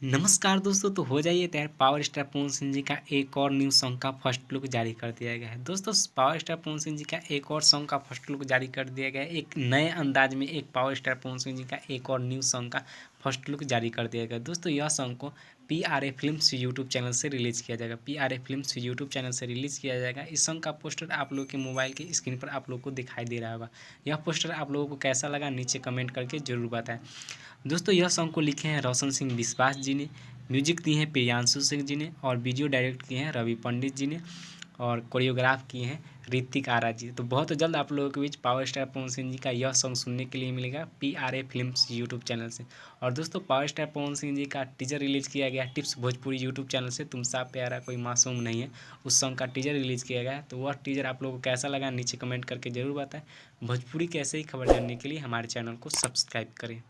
नमस्कार दोस्तों, तो हो जाइए तैयार। पावर स्टार पवन सिंह जी का एक और न्यू सॉन्ग का फर्स्ट लुक जारी कर दिया गया है। दोस्तों, पावर स्टार पवन सिंह जी का एक और सॉन्ग का फर्स्ट लुक जारी कर दिया गया है। एक नए अंदाज में एक पावर स्टार पवन सिंह जी का एक और न्यू सॉन्ग का फर्स्ट लुक जारी कर दिया गया है। दोस्तों, यह सॉन्ग को PRA फिल्म्स यूट्यूब चैनल से रिलीज़ किया जाएगा। PRA फिल्म्स यूट्यूब चैनल से रिलीज़ किया जाएगा। इस सॉन्ग का पोस्टर आप लोग के मोबाइल के स्क्रीन पर आप लोग को दिखाई दे रहा होगा। यह पोस्टर आप लोगों को कैसा लगा नीचे कमेंट करके जरूर बताएं। दोस्तों, यह सॉन्ग को लिखे हैं रोशन सिंह विश्वास जी ने, म्यूजिक दिए हैं प्रियांशु सिंह जी ने और वीडियो डायरेक्ट किए हैं रवि पंडित जी ने और कोरियोग्राफ किए हैं ऋतिक आरा जी। तो बहुत जल्द आप लोगों के बीच पावर स्टार पवन सिंह जी का यह सॉन्ग सुनने के लिए मिलेगा PRA फिल्म्स यूट्यूब चैनल से। और दोस्तों, पावर स्टार पवन सिंह जी का टीजर रिलीज़ किया गया टिप्स भोजपुरी यूट्यूब चैनल से। तुम सा प्यारा कोई मासूम नहीं है, उस सॉन्ग का टीजर रिलीज़ किया गया है। तो वह टीजर आप लोगों को कैसा लगा नीचे कमेंट करके जरूर बताएं। भोजपुरी की ऐसे ही खबर जानने के लिए हमारे चैनल को सब्सक्राइब करें।